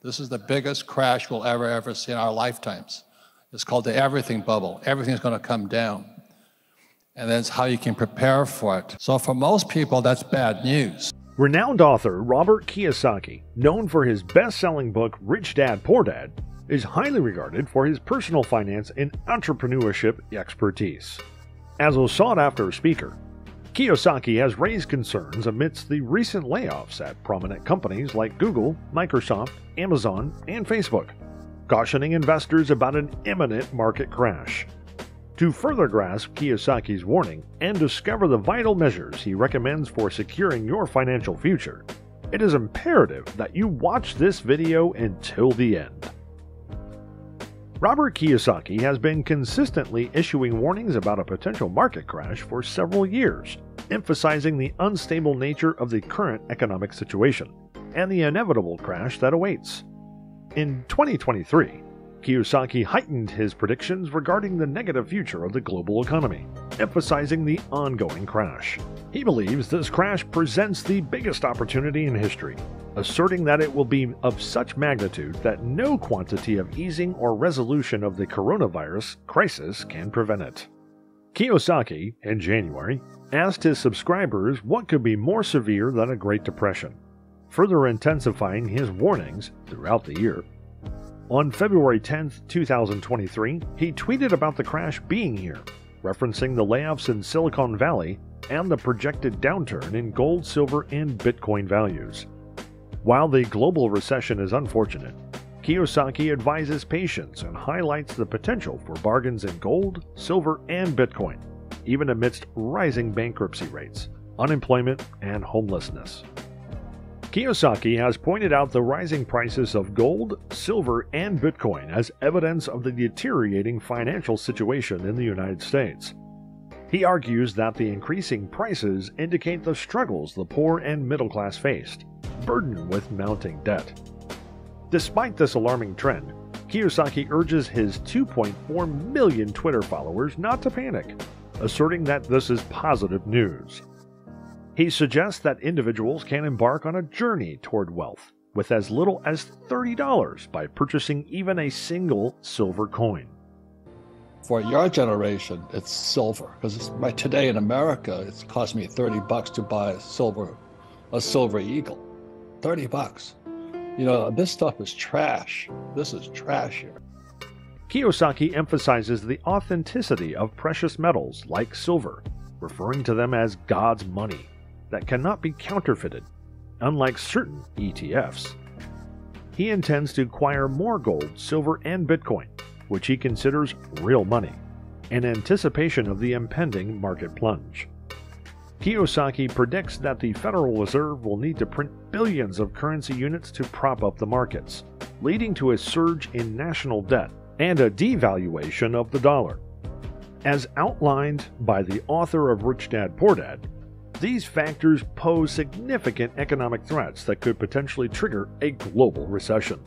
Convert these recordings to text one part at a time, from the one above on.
This is the biggest crash we'll ever see in our lifetimes. It's called the everything bubble. Everything's going to come down. And that's how you can prepare for it. So for most people, that's bad news. Renowned author Robert Kiyosaki, known for his best-selling book Rich Dad, Poor Dad, is highly regarded for his personal finance and entrepreneurship expertise. As a sought-after speaker, Kiyosaki has raised concerns amidst the recent layoffs at prominent companies like Google, Microsoft, Amazon, and Facebook, cautioning investors about an imminent market crash. To further grasp Kiyosaki's warning and discover the vital measures he recommends for securing your financial future, it is imperative that you watch this video until the end. Robert Kiyosaki has been consistently issuing warnings about a potential market crash for several years, emphasizing the unstable nature of the current economic situation and the inevitable crash that awaits. In 2023, Kiyosaki heightened his predictions regarding the negative future of the global economy, emphasizing the ongoing crash. He believes this crash presents the biggest opportunity in history, asserting that it will be of such magnitude that no quantity of easing or resolution of the coronavirus crisis can prevent it. Kiyosaki, in January, asked his subscribers what could be more severe than a Great Depression, further intensifying his warnings throughout the year. On February 10, 2023, he tweeted about the crash being here, referencing the layoffs in Silicon Valley and the projected downturn in gold, silver, and Bitcoin values. While the global recession is unfortunate, Kiyosaki advises patience and highlights the potential for bargains in gold, silver, and Bitcoin, even amidst rising bankruptcy rates, unemployment, and homelessness. Kiyosaki has pointed out the rising prices of gold, silver, and Bitcoin as evidence of the deteriorating financial situation in the United States. He argues that the increasing prices indicate the struggles the poor and middle class faced, burdened with mounting debt. Despite this alarming trend, Kiyosaki urges his 2.4 million Twitter followers not to panic, asserting that this is positive news. He suggests that individuals can embark on a journey toward wealth with as little as $30 by purchasing even a single silver coin. For your generation, it's silver, because right today in America, it's cost me $30 to buy a silver eagle. $30. You know, this stuff is trash. This is trash here. Kiyosaki emphasizes the authenticity of precious metals like silver, referring to them as God's money that cannot be counterfeited, unlike certain ETFs. He intends to acquire more gold, silver, and Bitcoin, which he considers real money, in anticipation of the impending market plunge. Kiyosaki predicts that the Federal Reserve will need to print billions of currency units to prop up the markets, leading to a surge in national debt and a devaluation of the dollar. As outlined by the author of Rich Dad, Poor Dad, these factors pose significant economic threats that could potentially trigger a global recession.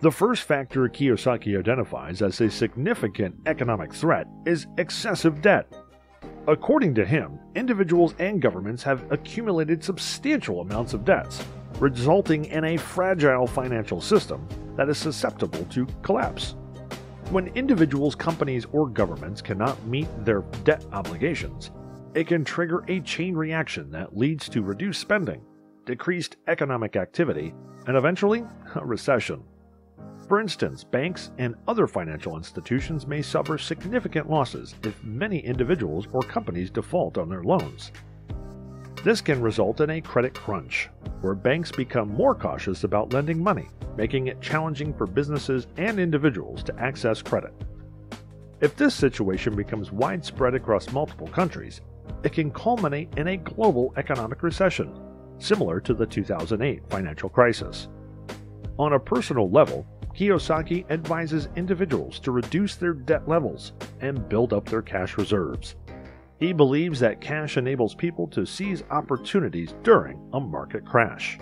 The first factor Kiyosaki identifies as a significant economic threat is excessive debt. According to him, individuals and governments have accumulated substantial amounts of debts, resulting in a fragile financial system that is susceptible to collapse. When individuals, companies, or governments cannot meet their debt obligations, it can trigger a chain reaction that leads to reduced spending, decreased economic activity, and eventually, a recession. For instance, banks and other financial institutions may suffer significant losses if many individuals or companies default on their loans. This can result in a credit crunch, where banks become more cautious about lending money, making it challenging for businesses and individuals to access credit. If this situation becomes widespread across multiple countries, it can culminate in a global economic recession, similar to the 2008 financial crisis. On a personal level, Kiyosaki advises individuals to reduce their debt levels and build up their cash reserves. He believes that cash enables people to seize opportunities during a market crash.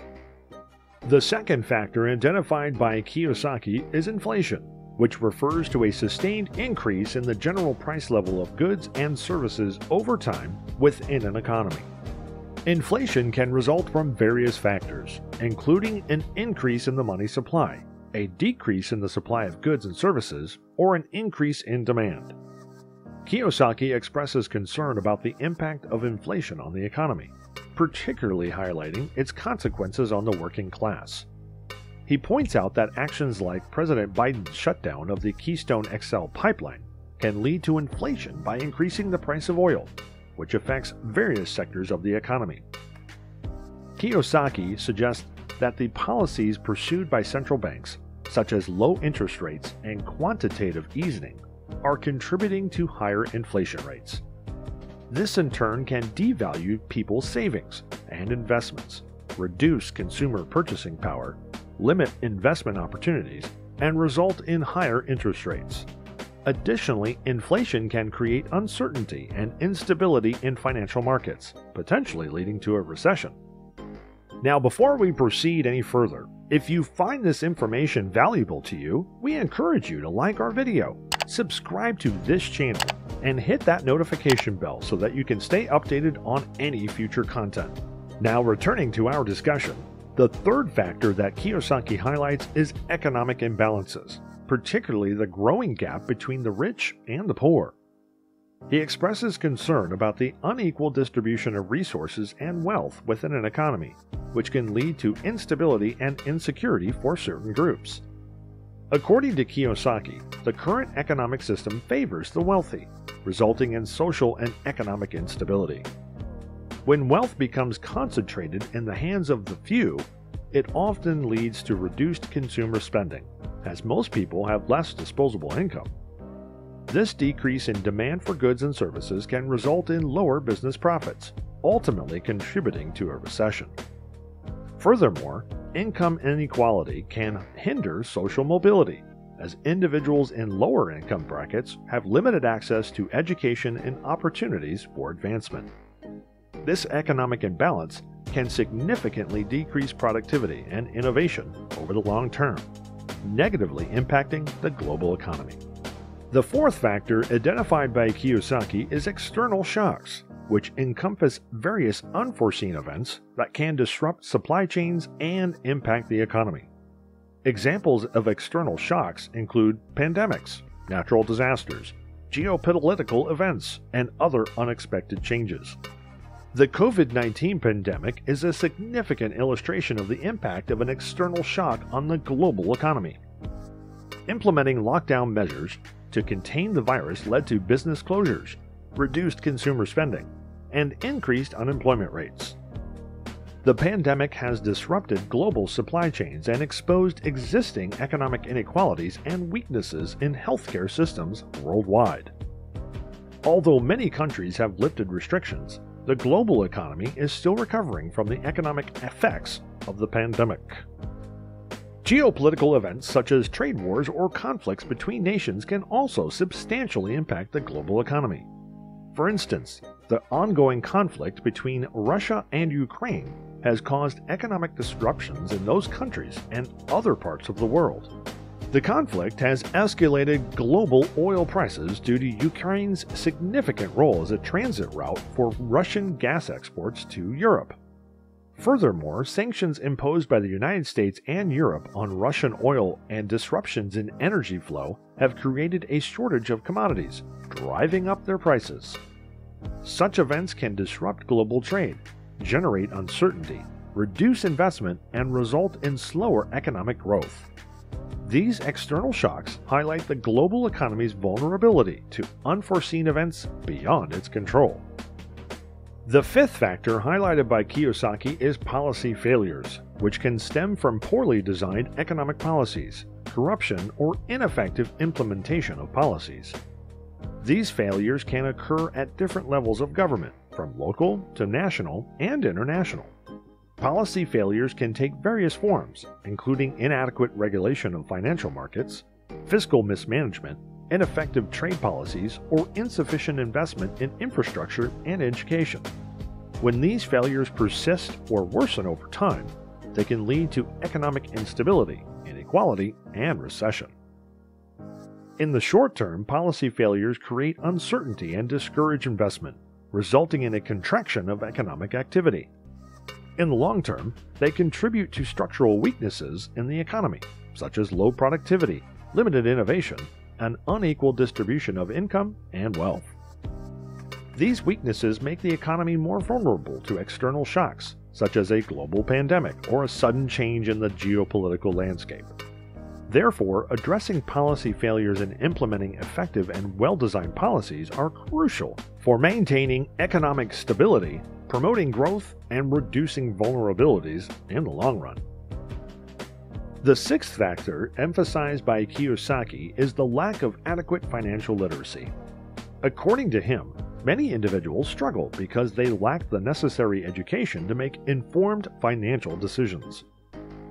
The second factor identified by Kiyosaki is inflation, which refers to a sustained increase in the general price level of goods and services over time within an economy. Inflation can result from various factors, including an increase in the money supply, a decrease in the supply of goods and services, or an increase in demand. Kiyosaki expresses concern about the impact of inflation on the economy, particularly highlighting its consequences on the working class. He points out that actions like President Biden's shutdown of the Keystone XL pipeline can lead to inflation by increasing the price of oil, which affects various sectors of the economy. Kiyosaki suggests that the policies pursued by central banks, such as low interest rates and quantitative easing, are contributing to higher inflation rates. This in turn can devalue people's savings and investments, reduce consumer purchasing power, limit investment opportunities, and result in higher interest rates. Additionally, inflation can create uncertainty and instability in financial markets, potentially leading to a recession. Now, before we proceed any further, if you find this information valuable to you, we encourage you to like our video, subscribe to this channel, and hit that notification bell so that you can stay updated on any future content. Now, returning to our discussion, the third factor that Kiyosaki highlights is economic imbalances, particularly the growing gap between the rich and the poor. He expresses concern about the unequal distribution of resources and wealth within an economy, which can lead to instability and insecurity for certain groups. According to Kiyosaki, the current economic system favors the wealthy, resulting in social and economic instability. When wealth becomes concentrated in the hands of the few, it often leads to reduced consumer spending, as most people have less disposable income. This decrease in demand for goods and services can result in lower business profits, ultimately contributing to a recession. Furthermore, income inequality can hinder social mobility, as individuals in lower income brackets have limited access to education and opportunities for advancement. This economic imbalance can significantly decrease productivity and innovation over the long term, negatively impacting the global economy. The fourth factor identified by Kiyosaki is external shocks, which encompass various unforeseen events that can disrupt supply chains and impact the economy. Examples of external shocks include pandemics, natural disasters, geopolitical events, and other unexpected changes. The COVID-19 pandemic is a significant illustration of the impact of an external shock on the global economy. Implementing lockdown measures to contain the virus led to business closures, reduced consumer spending, and increased unemployment rates. The pandemic has disrupted global supply chains and exposed existing economic inequalities and weaknesses in healthcare systems worldwide. Although many countries have lifted restrictions, the global economy is still recovering from the economic effects of the pandemic. Geopolitical events such as trade wars or conflicts between nations can also substantially impact the global economy. For instance, the ongoing conflict between Russia and Ukraine has caused economic disruptions in those countries and other parts of the world. The conflict has escalated global oil prices due to Ukraine's significant role as a transit route for Russian gas exports to Europe. Furthermore, sanctions imposed by the United States and Europe on Russian oil and disruptions in energy flow have created a shortage of commodities, driving up their prices. Such events can disrupt global trade, generate uncertainty, reduce investment, and result in slower economic growth. These external shocks highlight the global economy's vulnerability to unforeseen events beyond its control. The fifth factor highlighted by Kiyosaki is policy failures, which can stem from poorly designed economic policies, corruption, or ineffective implementation of policies. These failures can occur at different levels of government, from local to national and international. Policy failures can take various forms, including inadequate regulation of financial markets, fiscal mismanagement, ineffective trade policies, or insufficient investment in infrastructure and education. When these failures persist or worsen over time, they can lead to economic instability, inequality, and recession. In the short term, policy failures create uncertainty and discourage investment, resulting in a contraction of economic activity. In the long term, they contribute to structural weaknesses in the economy, such as low productivity, limited innovation, and unequal distribution of income and wealth. These weaknesses make the economy more vulnerable to external shocks, such as a global pandemic or a sudden change in the geopolitical landscape. Therefore, addressing policy failures and implementing effective and well-designed policies are crucial for maintaining economic stability, promoting growth, and reducing vulnerabilities in the long run. The sixth factor emphasized by Kiyosaki is the lack of adequate financial literacy. According to him, many individuals struggle because they lack the necessary education to make informed financial decisions.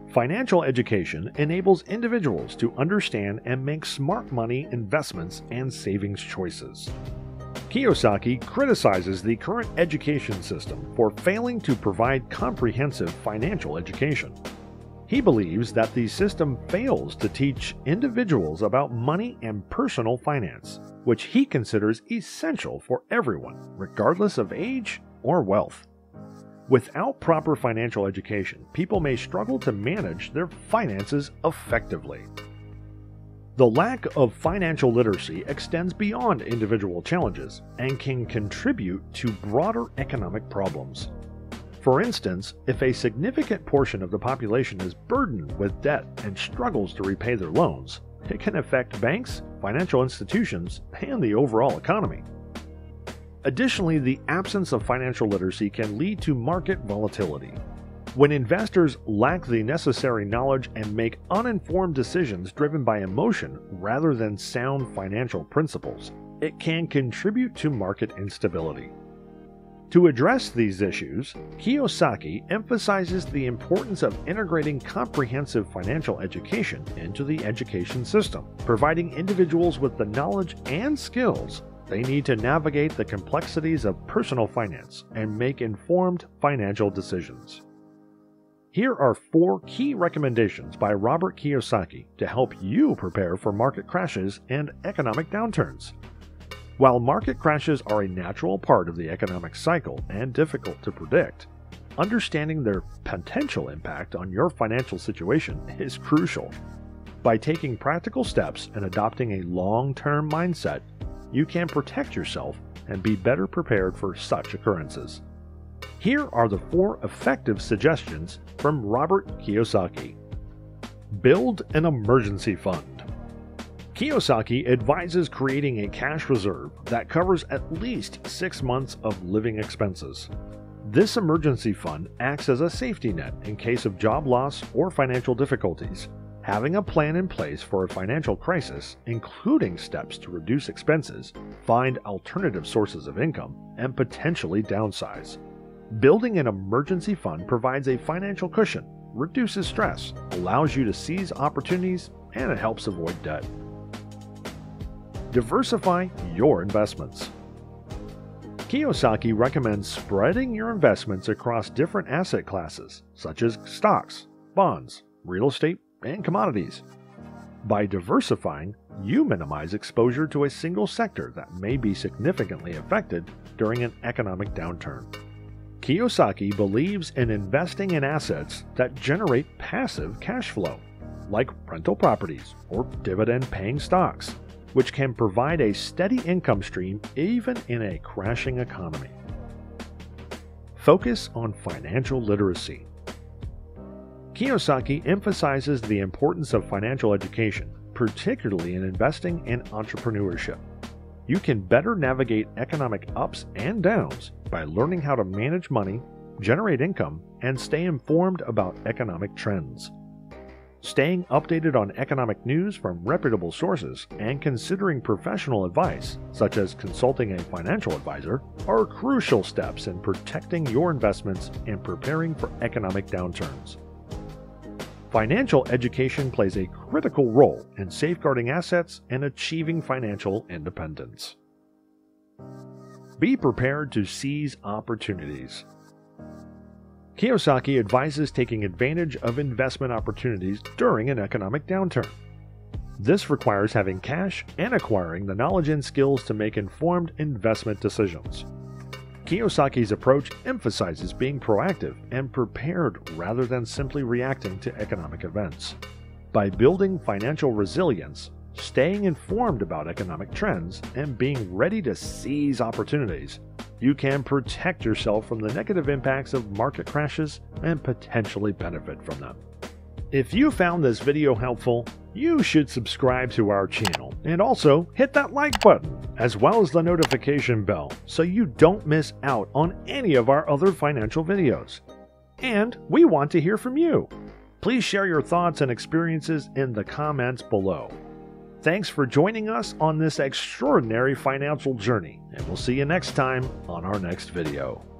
Financial education enables individuals to understand and make smart money investments and savings choices. Kiyosaki criticizes the current education system for failing to provide comprehensive financial education. He believes that the system fails to teach individuals about money and personal finance, which he considers essential for everyone, regardless of age or wealth. Without proper financial education, people may struggle to manage their finances effectively. The lack of financial literacy extends beyond individual challenges and can contribute to broader economic problems. For instance, if a significant portion of the population is burdened with debt and struggles to repay their loans, it can affect banks, financial institutions, and the overall economy. Additionally, the absence of financial literacy can lead to market volatility. When investors lack the necessary knowledge and make uninformed decisions driven by emotion rather than sound financial principles, it can contribute to market instability. To address these issues, Kiyosaki emphasizes the importance of integrating comprehensive financial education into the education system, providing individuals with the knowledge and skills they need to navigate the complexities of personal finance and make informed financial decisions. Here are 4 key recommendations by Robert Kiyosaki to help you prepare for market crashes and economic downturns. While market crashes are a natural part of the economic cycle and difficult to predict, understanding their potential impact on your financial situation is crucial. By taking practical steps and adopting a long-term mindset, you can protect yourself and be better prepared for such occurrences. Here are the 4 effective suggestions from Robert Kiyosaki. Build an emergency fund. Kiyosaki advises creating a cash reserve that covers at least 6 months of living expenses. This emergency fund acts as a safety net in case of job loss or financial difficulties. Having a plan in place for a financial crisis, including steps to reduce expenses, find alternative sources of income, and potentially downsize. Building an emergency fund provides a financial cushion, reduces stress, allows you to seize opportunities, and it helps avoid debt. Diversify your investments. Kiyosaki recommends spreading your investments across different asset classes, such as stocks, bonds, real estate, and commodities. By diversifying, you minimize exposure to a single sector that may be significantly affected during an economic downturn. Kiyosaki believes in investing in assets that generate passive cash flow, like rental properties or dividend-paying stocks, which can provide a steady income stream even in a crashing economy. Focus on financial literacy. Kiyosaki emphasizes the importance of financial education, particularly in investing and entrepreneurship. You can better navigate economic ups and downs by learning how to manage money, generate income, and stay informed about economic trends. Staying updated on economic news from reputable sources and considering professional advice, such as consulting a financial advisor, are crucial steps in protecting your investments and preparing for economic downturns. Financial education plays a critical role in safeguarding assets and achieving financial independence. Be prepared to seize opportunities. Kiyosaki advises taking advantage of investment opportunities during an economic downturn. This requires having cash and acquiring the knowledge and skills to make informed investment decisions. Kiyosaki's approach emphasizes being proactive and prepared rather than simply reacting to economic events. By building financial resilience, staying informed about economic trends, and being ready to seize opportunities, you can protect yourself from the negative impacts of market crashes and potentially benefit from them. If you found this video helpful, you should subscribe to our channel and also hit that like button as well as the notification bell so you don't miss out on any of our other financial videos. And we want to hear from you. Please share your thoughts and experiences in the comments below. Thanks for joining us on this extraordinary financial journey, and we'll see you next time on our next video.